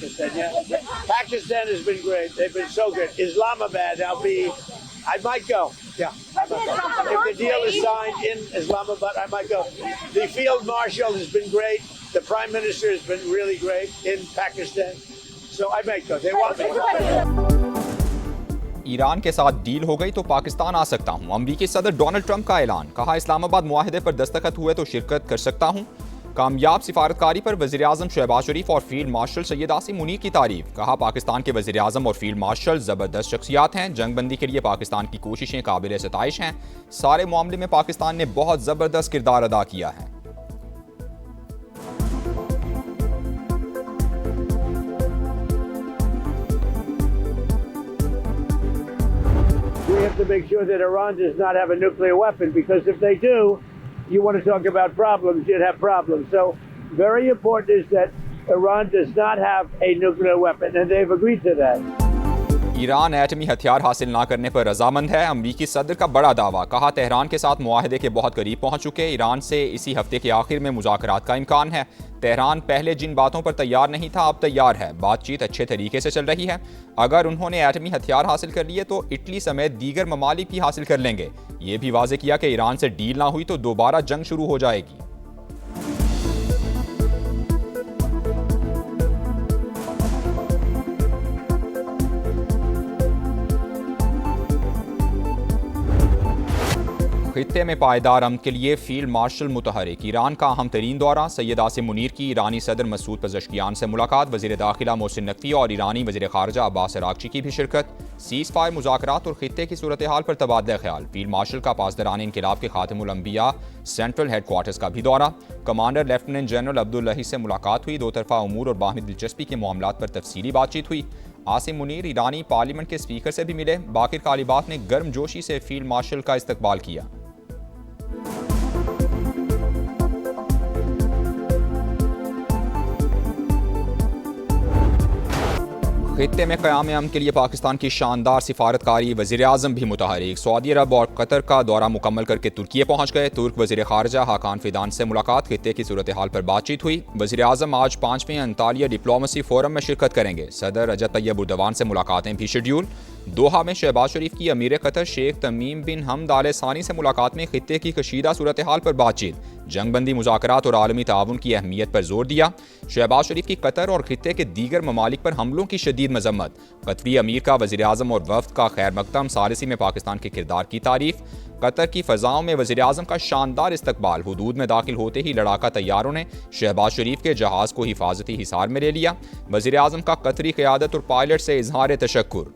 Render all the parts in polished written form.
Pakistan. Yeah, Pakistan has been great. They've been so good. Islamabad, I might go. Yeah, if the deal is signed in Islamabad, I might go. The field marshal has been great. The prime minister has been really great in Pakistan. So I might go. They want me. Iran के साथ deal हो गई तो पाकिस्तान आ सकता हूं। अमरीकी सदर Donald Trump का ऐलान। कहा इस्लामाबाद मुआहदे पर दस्तखत हुए तो शिरकत कर सकता हूं। कामयाब सिफारतकारी पर वज़ीर आज़म शहबाज शरीफ और फील्ड मार्शल सैयद आसिम मुनीर की तारीफ। कहा पाकिस्तान के वज़ीर आज़म और फील्ड मार्शल ज़बरदस्त शख्सियात हैं। जंगबंदी के लिए पाकिस्तान की कोशिशें काबिल सताइश हैं। सारे मामले में पाकिस्तान ने बहुत ज़बरदस्त किरदार अदा किया है। We have to make sure that Iran does not have a nuclear weapon, because if they do, you want to talk about problems, you'd have problems. So very important is that Iran does not have a nuclear weapon, and they've agreed to that. Iran एटमी हथियार हासिल ना करने पर रजामंद है। अमरीकी सदर का बड़ा दावा। कहा तेहरान के साथ मुआहदे के बहुत करीब पहुंच चुके। ईरान से इसी हफ्ते के आखिर में मुज़ाकरात का इम्कान है। तेहरान पहले जिन बातों पर तैयार नहीं था अब तैयार है। बातचीत अच्छे तरीके से चल रही है। अगर उन्होंने एटमी हथियार हासिल कर लिए तो इटली समेत दीगर ममालिक भी हासिल कर लेंगे। ये भी वाज़े किया कि ईरान से डील ना हुई तो दोबारा जंग शुरू हो जाएगी। खित्ते में पायदार अमन के लिए फील्ड मार्शल मुतहरिक। ईरान का अहम तरीन दौरा। सैयद आसिम मुनीर की ईरानी सदर मसूद पज़ेश्कियान से मुलाकात। वज़ीर दाखिला मोहसिन नकवी और ईरानी वज़ीर ख़ारजा अब्बास अराग़ची की भी शिरकत। सीज़ फायर मुज़ाकरात और खित्ते की सूरत हाल पर तबादला ख्याल। फील्ड मार्शल का पासदारान इनक़िलाब के खातिमुल अंबिया सेंट्रल हेड क्वार्टर्स का भी दौरा। कमांडर लेफ्टिनेंट जनरल अब्दुल लही से मुलाकात हुई। दो तरफ़ा उमूर और बाहमी दिलचस्पी के मामलात पर तफसीली बातचीत हुई। आसिम मुनीर ईरानी पार्लियामेंट के स्पीकर से भी मिले। बाकिर कालिबाफ ने गर्मजोशी से फील्ड मार्शल का इस्तकबाल किया। खित्ते में क़याम अमन के लिए पाकिस्तान की शानदार सिफारतकारी। वज़ीर आज़म भी मुतहरिक। सऊदी अरब और कतर का दौरा मुकम्मल करके तुर्की पहुँच गए। तुर्क वज़ीर ख़ारजा हाकान फिदान से मुलाकात। खित्ते की सूरत हाल पर बातचीत हुई। वज़ीर आज़म आज 5वें अंतालिया डिप्लोमेसी फोरम में शिरकत करेंगे। सदर रजब तैयब उर्दवान से मुलाकातें भी शेड्यूल। दोहा में शहबाज शरीफ की अमीर कतर शेख तमीम बिन हमद आल सानी से मुलाकात में खित्ते की कशीदा सूरत हाल पर बातचीत। जंगबंदी मुज़ाकरात और आलमी ताउन की अहमियत पर जोर दिया। शहबाज शरीफ की कतर और खित्ते के दीगर ममालिक पर हमलों की शदीद मजम्मत। कतरी अमीर का वज़ीर आज़म और वफ़द का खैर मकदम। सालिसी में पाकिस्तान के किरदार की तारीफ। कतर की फ़ज़ाओं में वज़ीर आज़म का शानदार इस्तकबाल। हुदूद में दाखिल होते ही लड़ाका तैयारों ने शहबाज शरीफ के जहाज़ को हिफाजती हिसार में ले लिया। वज़ीर आज़म का कतरी क़यादत और पायलट से इजहार तशक्कुर।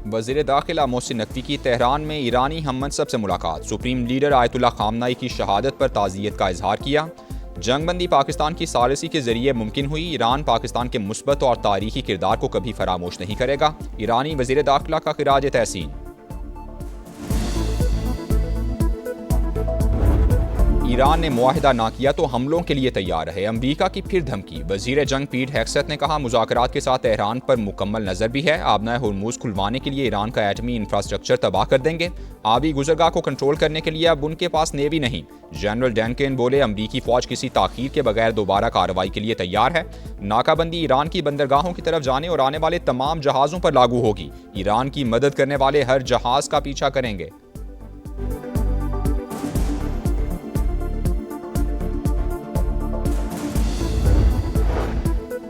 वज़ीर दाखिला मोहसिन नकवी की तेहरान में ईरानी हम मनसब से मुलाकात। सुप्रीम लीडर आयतुल्लाह खामनाई की शहादत पर ताज़ियत का इजहार किया। जंगबंदी पाकिस्तान की सालिसी के जरिए मुमकिन हुई। ईरान पाकिस्तान के मुस्बत और तारीखी किरदार को कभी फरामोश नहीं करेगा। ईरानी वज़ीर दाखिला का खिराज तहसीन। ईरान ने मुआहिदा ना किया तो हमलों के लिए तैयार है। अमरीका की फिर धमकी। वज़ीर जंग पीट हेक्सत ने कहा मुज़ाकरात के साथ तेहरान पर मुकम्मल नज़र भी है। आबनाए हुर्मुज़ खुलवाने के लिए ईरान का एटमी इंफ्रास्ट्रक्चर तबाह कर देंगे। आबी गुजरगाह को कंट्रोल करने के लिए अब उनके पास नेवी नहीं। जनरल डैनकेन बोले अमरीकी फ़ौज किसी ताख़ीर के बगैर दोबारा कार्रवाई के लिए तैयार है। नाकाबंदी ईरान की बंदरगाहों की तरफ जाने और आने वाले तमाम जहाज़ों पर लागू होगी। ईरान की मदद करने वाले हर जहाज़ का पीछा करेंगे।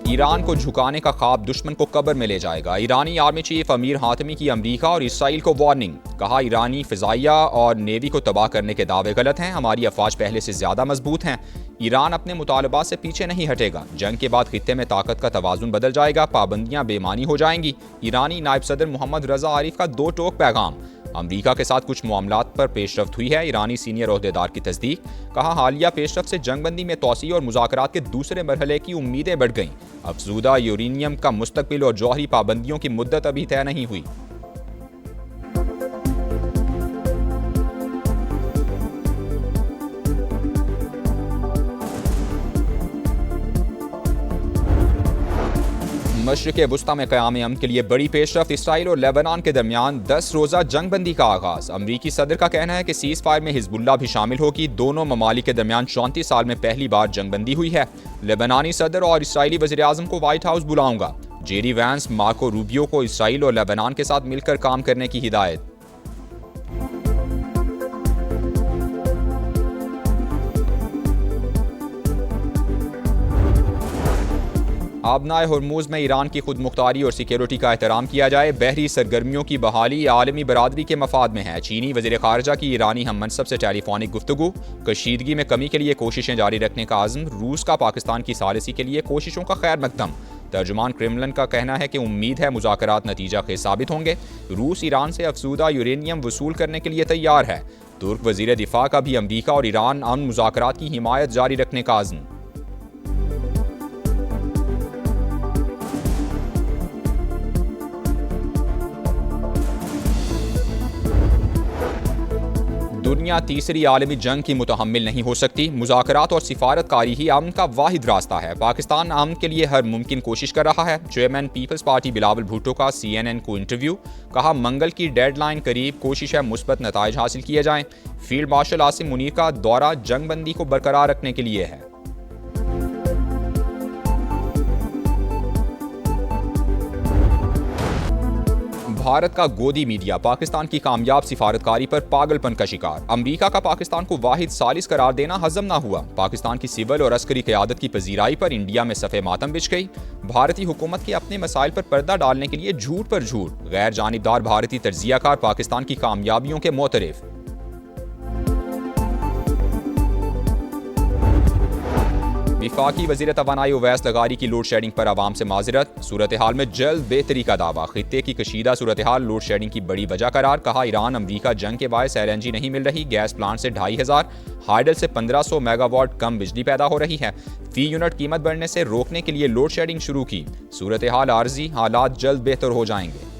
ईरान को झुकाने का ख्वाब दुश्मन को कब्र में ले जाएगा। ईरानी आर्मी चीफ अमीर हातमी की अमरीका और इसराइल को वार्निंग। कहा ईरानी फ़िज़ाइया और नेवी को तबाह करने के दावे गलत हैं। हमारी अफवाज पहले से ज़्यादा मजबूत हैं। ईरान अपने मुतालबात से पीछे नहीं हटेगा। जंग के बाद खित्ते में ताकत का तवाज़ुन बदल जाएगा। पाबंदियाँ बेमानी हो जाएंगी। ईरानी नायब सदर मोहम्मद रज़ा आरिफ का दो टोक पैगाम। अमरीका के साथ कुछ मामलात पर पेशरफ्त हुई है। ईरानी सीनियर ओहदेदार की तस्दीक। कहा हालिया पेशरफ्त से जंगबंदी में तोसी और मुज़ाकरात के दूसरे मरहले की उम्मीदें बढ़ गईं। अफजूदा यूरेनियम का मुस्तकबिल और जौहरी पाबंदियों की मुद्दत अभी तय नहीं हुई। मशरिक़ वुस्ता में क़याम अमन के लिए बड़ी पेशरफ्त। इसराइल और लेबनान के दरमियान 10 रोज़ा जंग बंदी का आगाज़। अमरीकी सदर का कहना है कि सीज़ फायर में हिजबुल्लाह भी शामिल होगी। दोनों ममालिक के दरमियान 34 साल में पहली बार जंग बंदी हुई है। लेबनानी सदर और इसराइली वज़ीर-ए-आज़म को व्हाइट हाउस बुलाऊंगा। जेडी वैंस, मार्को रूबियो को इसराइल और लेबनान के साथ मिलकर काम करने की हिदायत। आबनाए हुर्मुज़ में ईरान की खुद मुख्तारी और सिक्योरिटी का एहतराम किया जाए। बहरी सरगर्मियों की बहाली आलमी बरादरी के मफाद में है। चीनी वज़ीर ख़ारजा की ईरानी हम मनसब से टेलीफोनिक गुफ्तगू। कशीदगी में कमी के लिए कोशिशें जारी रखने का आज़म। रूस का पाकिस्तान की सालिसी के लिए कोशिशों का खैर मकदम। तर्जुमान क्रेमलिन का कहना है कि उम्मीद है मुज़ाकरात नतीजा खेज़ साबित होंगे। रूस ईरान से अफसूदा यूरेनियम वसूल करने के लिए तैयार है। तुर्क वज़ीर दिफा का भी अमरीका और ईरान अमन मुज़ाकरात की हिमायत जारी रखने का आज़म। दुनिया तीसरी आलमी जंग की मुतहम्मिल नहीं हो सकती। मुज़ाकरात और सिफारतकारी ही अमन का वाहिद रास्ता है। पाकिस्तान अमन के लिए हर मुमकिन कोशिश कर रहा है। चेयरमैन पीपल्स पार्टी बिलावल भुट्टो का CNN को इंटरव्यू। कहा, मंगल की डेडलाइन करीब, कोशिश है मुस्बत नताइज हासिल किए जाएं। फील्ड मार्शल आसिम मुनीर का दौरा जंग बंदी को बरकरार रखने के लिए है। भारत का गोदी मीडिया पाकिस्तान की कामयाब सिफारतकारी पर पागलपन का शिकार। अमरीका का पाकिस्तान को वाहिद सालिस करार देना हजम ना हुआ। पाकिस्तान की सिविल और अस्करी क़यादत की पजीराई पर इंडिया में सफ़े मातम बिछ गई। भारतीय हुकूमत के अपने मसाइल पर पर्दा डालने के लिए झूठ पर झूठ। गैर जानिबदार भारतीय तज्जियाकार पाकिस्तान की कामयाबियों के मोतरफ। विफाकी वज़ीर तवानाई उवैस लगारी की लोड शेडिंग पर आवाम से माजरत। सूरत हाल में जल्द बेहतरी का दावा। खित्ते की कशीदा सूरत हाल लोड शेडिंग की बड़ी वजह करार। कहा, ईरान अमरीका जंग के बायस LNG नहीं मिल रही। गैस प्लांट से 2500, हाइडल से 1500 मेगावाट कम बिजली पैदा हो रही है। फी यूनिट कीमत बढ़ने से रोकने के लिए लोड शेडिंग शुरू की। सूरत हाल आर्जी, हालात जल्द बेहतर हो जाएंगे।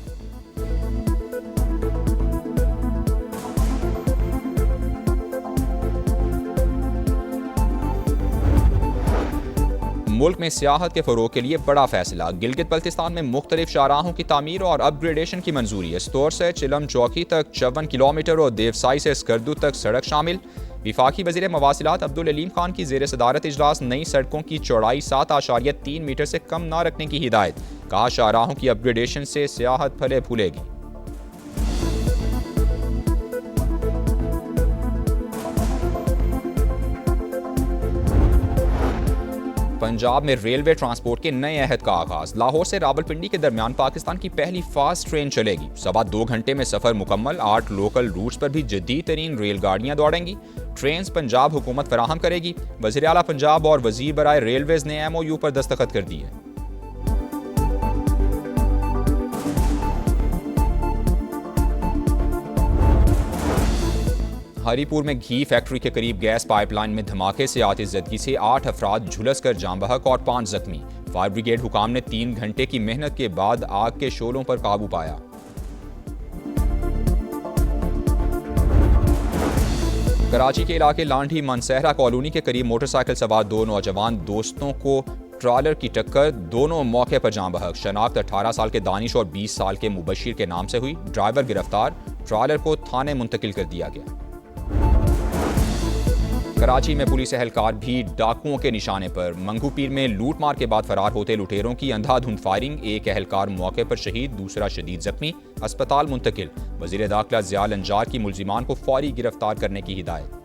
मुल्क में सियाहत के फ़रोग के लिए बड़ा फैसला। गिलगित बल्तिस्तान में मुख्तलिफ शाहराहों की तामीर और अपग्रेडेशन की मंजूरी। स्तौर से चिलम चौकी तक 54 किलोमीटर और देवसाई से स्कर्दू तक सड़क शामिल। विफाकी वज़ीर मवासिलात अब्दुल अलीम खान की ज़ेर सदारत इजलास। नई सड़कों की चौड़ाई 7.3 मीटर से कम न रखने की हिदायत। कहा, शाहराहों की अपग्रेडेशन से सियाहत फले फूलेगी। पंजाब में रेलवे ट्रांसपोर्ट के नए अहद का आगाज। लाहौर से रावलपिंडी के दरमियान पाकिस्तान की पहली फास्ट ट्रेन चलेगी। 2.25 घंटे में सफर मुकम्मल। 8 लोकल रूट्स पर भी जदीद तरीन रेलगाड़ियां दौड़ेंगी। ट्रेन पंजाब हुकूमत फराहम करेगी। वज़ीर आला पंजाब और वजीर बराए रेलवेज ने MOU पर दस्तखत कर दिए। हरीपुर में घी फैक्ट्री के करीब गैस पाइपलाइन में धमाके से आतिशज़दगी से 8 अफराद झुलस कर जाँ बहक और 5 जख्मी। फायर ब्रिगेड हुकाम ने 3 घंटे की मेहनत के बाद आग के शोलों पर काबू पाया। कराची के इलाके लांढी मनसहरा कॉलोनी के करीब मोटरसाइकिल सवार 2 नौजवान दोस्तों को ट्रॉलर की टक्कर। दोनों मौके पर जाँ बहक। शनाख्त 18 साल के दानिश और 20 साल के मुबशिर के नाम से हुई। ड्राइवर गिरफ्तार। ट्रॉलर को थाने मुंतकिल कर दिया गया। कराची में पुलिस एहलकार भी डाकुओं के निशाने पर। मंगू पीर में लूट मार के बाद फरार होते लुटेरों की अंधाधुंध फायरिंग। एक एहलकार मौके पर शहीद, दूसरा शदीद जख्मी, अस्पताल मुंतकिल। वजीर दाखिला ज़ियाल अंजार की मुल्जिमान को फौरी गिरफ्तार करने की हिदायत।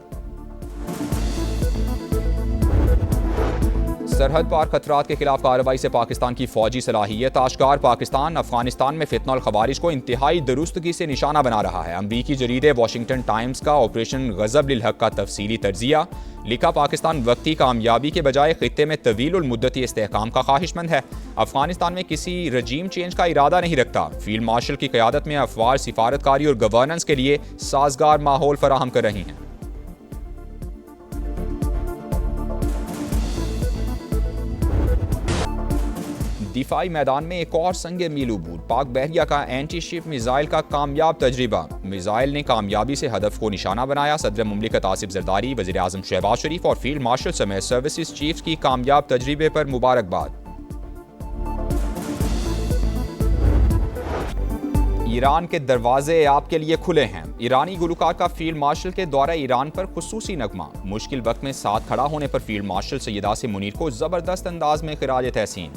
सरहद पार खतरात के खिलाफ कार्रवाई से पाकिस्तान की फौजी सलाहियत आश्कार। पाकिस्तान अफगानिस्तान में फितनल खवारिज को इंतहाई दुरुस्तगी से निशाना बना रहा है। अमरीकी जरीदे वाशिंगटन टाइम्स का ऑपरेशन गजब लिल हक का तफसीली तर्जिया। लिखा, पाकिस्तान वक्ती कामयाबी के बजाय खित्ते में तवील मुद्दती इस्तेहकाम का ख्वाहिशमंद है। अफगानिस्तान में किसी रजीम चेंज का इरादा नहीं रखता। फील्ड मार्शल की क़यादत में अफवार सिफारतकारी और गवर्नेंस के लिए साजगार माहौल फराहम कर रही हैं। दिफाई मैदान में एक और संगे मील अबूर। पाक बहरिया का एंटी शिप मिसाइल का कामयाब तजर्बा। मिसाइल ने कामयाबी से हदफ को निशाना बनाया। सदर मुमलिकत आसिफ जरदारी, वज़ीर आज़म शहबाज शरीफ और फील्ड मार्शल समेत सर्विसेज चीफ्स की कामयाब तजर्बे पर मुबारकबाद। ईरान के दरवाजे आपके लिए खुले हैं। ईरानी गुलकार का फील्ड मार्शल के दौरा ईरान पर खुसूसी नगमा। मुश्किल वक्त में साथ खड़ा होने पर फील्ड मार्शल सैयद आसिम मुनीर को जबरदस्त अंदाज में खिराज तहसीन।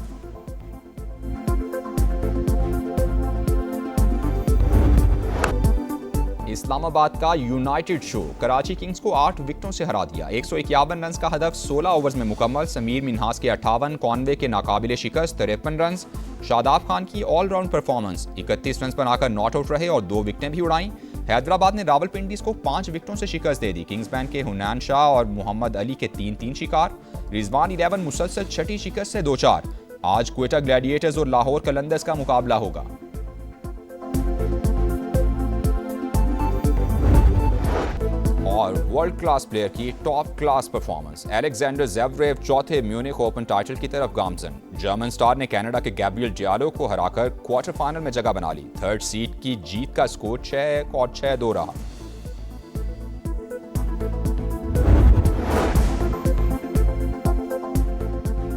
इस्लामाबाद का यूनाइटेड शो कराची किंग्स को 8 विकेटों से हरा दिया। 151 रन का हदफ 16 ओवर्स में मुकम्मल। समीर मिन्हास के 58, कॉनवे के नाकाबिले शिकस्त 53 रन। शादाब खान की ऑलराउंड परफॉर्मेंस 31 रन पर आकर नॉट आउट रहे और 2 विकेटें भी उड़ाईं। हैदराबाद ने रावलपिंडीज को 5 विकेटों से शिकस्त दे दी। किंग्समैन के हुनैन शाह और मोहम्मद अली के 3-3 शिकार। रिजवान 11 मुसलसल छठी शिकस्त से 2-4। आज क्वेटा ग्लैडिएटर्स और लाहौर कलंदर्स का मुकाबला होगा। और वर्ल्ड क्लास प्लेयर की top class performance. Alexander Zverev चौथे म्यूनिख ओपन टाइटल की तरफ गामजन। जर्मन स्टार ने कनाडा के गैब्रियल जियालो को हराकर क्वार्टर फाइनल में जगह बना ली। थर्ड सीड की जीत का स्कोर 6-1 और 6-2 रहा।